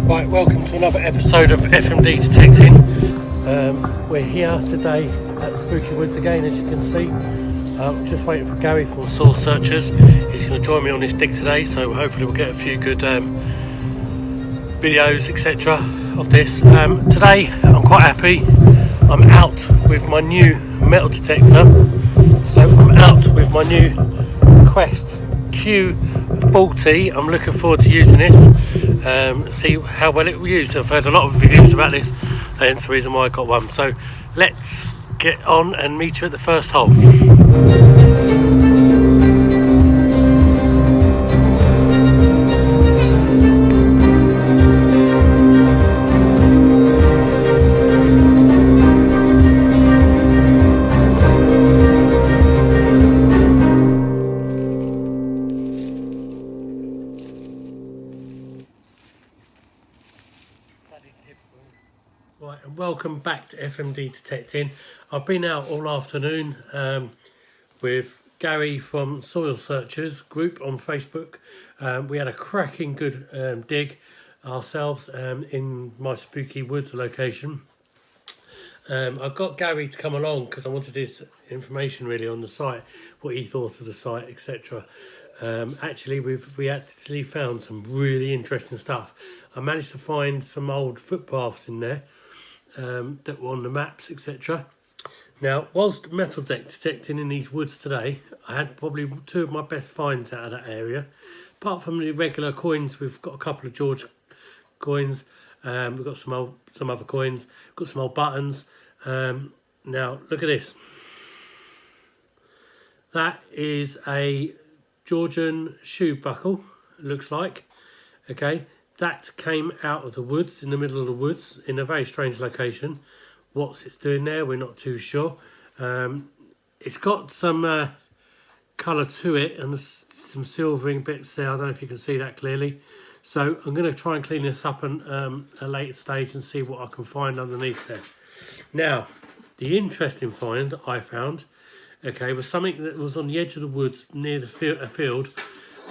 Right, welcome to another episode of FMD Detecting. We're here today at the Spooky Woods again, as you can see. Just waiting for Gary from Soul Searchers. He's going to join me on this dig today, so hopefully we'll get a few good videos, etc. of this. Today I'm quite happy. I'm out with my new metal detector. So I'm out with my new Quest Q40. I'm looking forward to using this, see how well it will use. I've heard a lot of reviews about this, and that's the reason why I got one. So let's get on and meet you at the first hole. Right, and welcome back to FMD Detecting. I've been out all afternoon with Gary from Soil Searchers group on Facebook. We had a cracking good dig ourselves in my Spooky Woods location. I got Gary to come along because I wanted his information really on the site, what he thought of the site, etc. Actually, we actually found some really interesting stuff. I managed to find some old footpaths in there that were on the maps, etc. Now, whilst metal detecting in these woods today, I had probably two of my best finds out of that area. Apart from the regular coins, we've got a couple of George coins. We've got some other coins. We've got some old buttons. Now, look at this. That is a Georgian shoe buckle, it looks like. Okay. That came out of the woods, in the middle of the woods, in a very strange location. What's it's doing there, we're not too sure. It's got some colour to it and some silvering bits there. I don't know if you can see that clearly. So I'm going to try and clean this up at a later stage and see what I can find underneath there. Now, the interesting find I found, okay, was something that was on the edge of the woods near a field,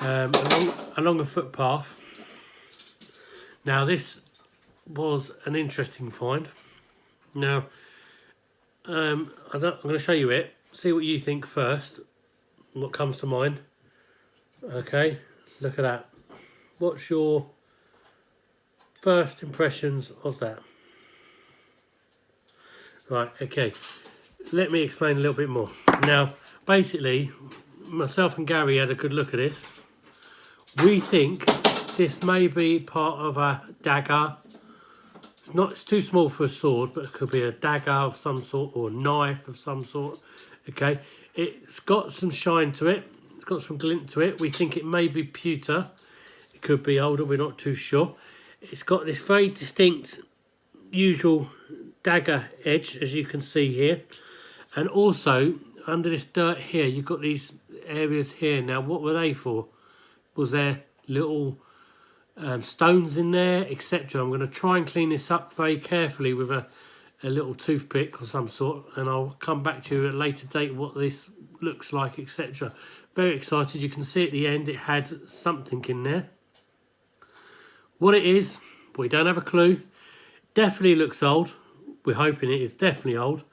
along a footpath. Now, this was an interesting find. Now, I'm going to show you it. See what you think first. What comes to mind. Okay, look at that. What's your first impressions of that? Right, okay. Let me explain a little bit more. Now, basically, myself and Gary had a good look at this. We think this may be part of a dagger. It's too small for a sword, but it could be a dagger of some sort or a knife of some sort. Okay, it's got some shine to it. It's got some glint to it. We think it may be pewter. It could be older. We're not too sure. It's got this very distinct, usual dagger edge, as you can see here, and also under this dirt here, you've got these areas here. Now, what were they for? Was there little stones in there, etc. I'm going to try and clean this up very carefully with a little toothpick or some sort, and I'll come back to you at a later date what this looks like, etc. Very excited. You can see at the end it had something in there. What it is, we don't have a clue. Definitely looks old. We're hoping it is definitely old.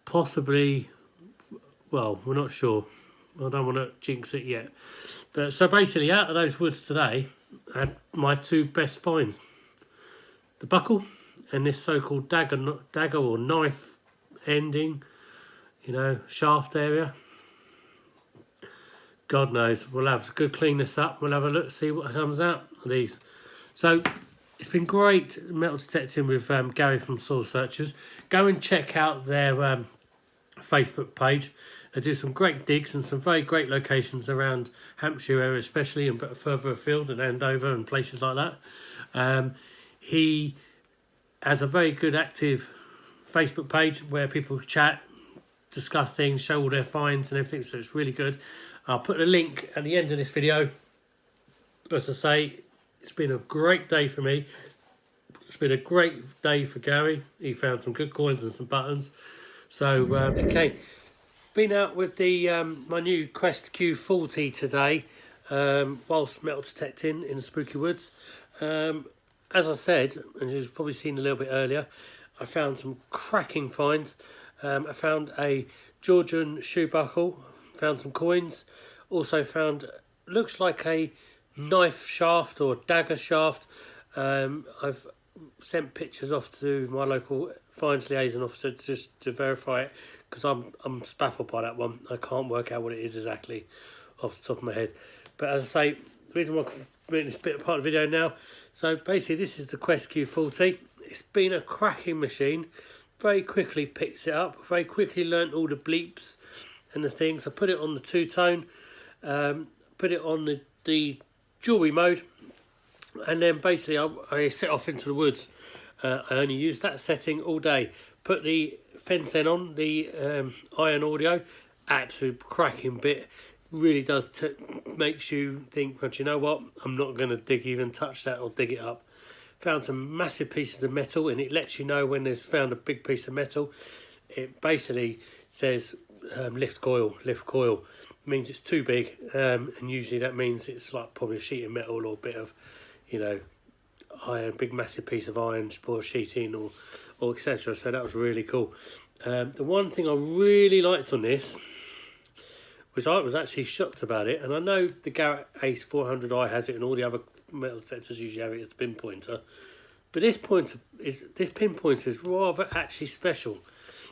Possibly, well, we're not sure. I don't want to jinx it yet. But so basically, out of those woods today, I had my two best finds. The buckle and this so-called dagger or knife ending, shaft area. God knows. We'll have to clean this up. We'll have a look, see what comes out of these. So it's been great metal detecting with Gary from Soul Searchers. Go and check out their Facebook page. They do some great digs and some very great locations around Hampshire area especially, and further afield and Andover and places like that. He has a very good active Facebook page where people chat, discuss things, show all their finds and everything, so it's really good. I'll put a link at the end of this video. As I say, it's been a great day for me. It's been a great day for Gary. He found some good coins and some buttons. So, okay. Been out with the my new Quest Q40 today, whilst metal detecting in the Spooky Woods. as I said, and you've probably seen a little bit earlier, I found some cracking finds. I found a Georgian shoe buckle, found some coins, also found, looks like a knife shaft or dagger shaft. I've sent pictures off to my local finds liaison officer just to verify it, because I'm baffled by that one. I can't work out what it is exactly off the top of my head. But as I say, the reason why I'm making this bit part of the video now, so basically this is the Quest Q40. It's been a cracking machine. Very quickly picked it up, very quickly learnt all the bleeps and the things. I put it on the two-tone, put it on the jewellery mode, and then basically I set off into the woods. I only used that setting all day. Put the fence then on, the iron audio, absolute cracking bit. Really does makes you think, but you know what, I'm not going to even touch that or dig it up. Found some massive pieces of metal, and it lets you know when there's found a big piece of metal. It basically says lift coil. Means it's too big, and usually that means it's like probably a sheet of metal or a bit of, you know, iron, big massive piece of iron or sheeting or etc. So that was really cool. The one thing I really liked on this, which I was actually shocked about it, and I know the Garrett Ace 400i has it, and all the other metal detectors usually have it as the pinpointer, but this pinpointer is rather actually special.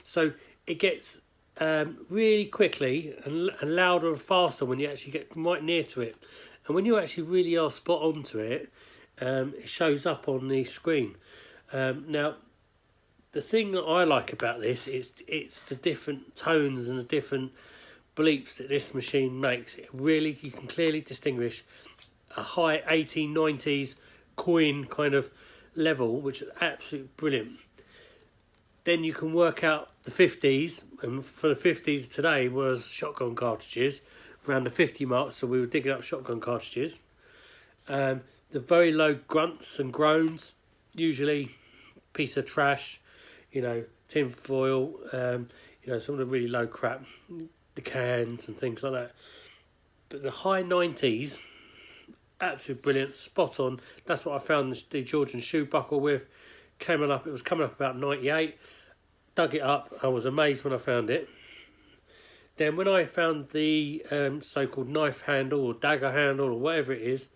So it gets really quickly and louder and faster when you actually get right near to it, and when you actually really are spot on to it, it shows up on the screen. Now, the thing that I like about this is it's the different tones and the different bleeps that this machine makes. It really, you can clearly distinguish a high 1890s coin kind of level, which is absolutely brilliant. Then you can work out the 50s, and for the 50s today was shotgun cartridges around the 50 mark, so we were digging up shotgun cartridges. The very low grunts and groans, usually piece of trash, you know, tin foil, you know, some of the really low crap, the cans and things like that. But the high 90s, absolutely brilliant, spot on. That's what I found the Georgian shoe buckle with. It was coming up about 98. Dug it up. I was amazed when I found it. Then when I found the so-called knife handle or dagger handle or whatever it is,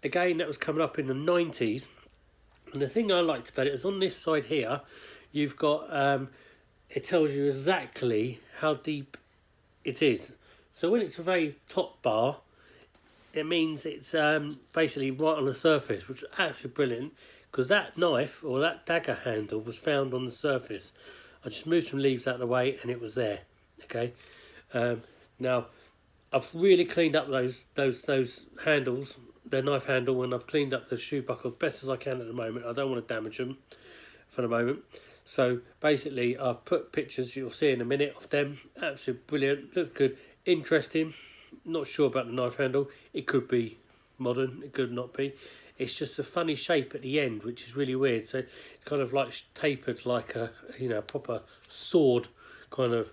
again, that was coming up in the 90s. And the thing I liked about it is on this side here, you've got, it tells you exactly how deep it is. So when it's a very top bar, it means it's basically right on the surface, which is absolutely brilliant, because that knife or that dagger handle was found on the surface. I just moved some leaves out of the way and it was there. Okay, now I've really cleaned up those handles, the knife handle, and I've cleaned up the shoe buckle as best as I can at the moment. I don't want to damage them for the moment. So basically I've put pictures, you'll see in a minute, of them. Absolutely brilliant, look good, interesting. Not sure about the knife handle. It could be modern, it could not be. It's just a funny shape at the end, which is really weird. So it's kind of like tapered like a, you know, proper sword kind of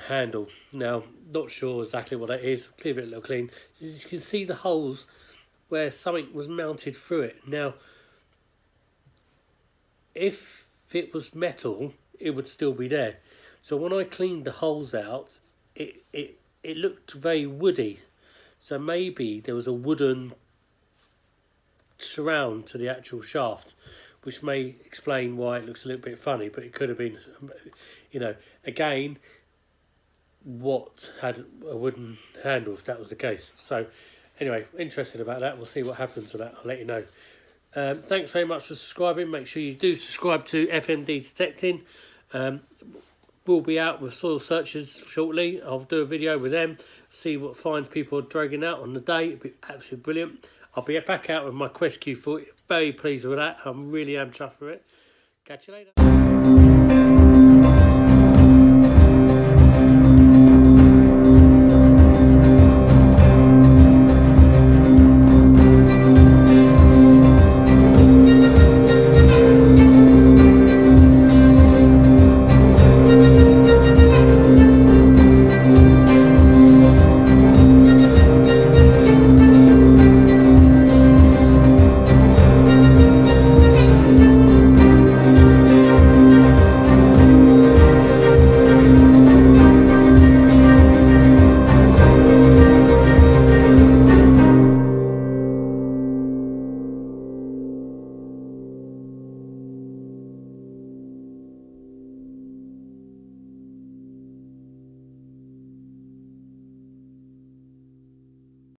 handle. Now, not sure exactly what that is. Clear it a little clean. As you can see the holes where something was mounted through it. Now, if it was metal, it would still be there. So when I cleaned the holes out, it looked very woody. So maybe there was a wooden surround to the actual shaft, which may explain why it looks a little bit funny, but it could have been, you know, again, what had a wooden handle if that was the case. So anyway, interested about that. We'll see what happens with that. I'll let you know. Thanks very much for subscribing. Make sure you do subscribe to FMD Detecting. We'll be out with soil searchers shortly. I'll do a video with them, see what finds people are dragging out on the day. It'll be absolutely brilliant. I'll be back out with my Quest Q40. Very pleased with that. I really am chuffed for it. Catch you later.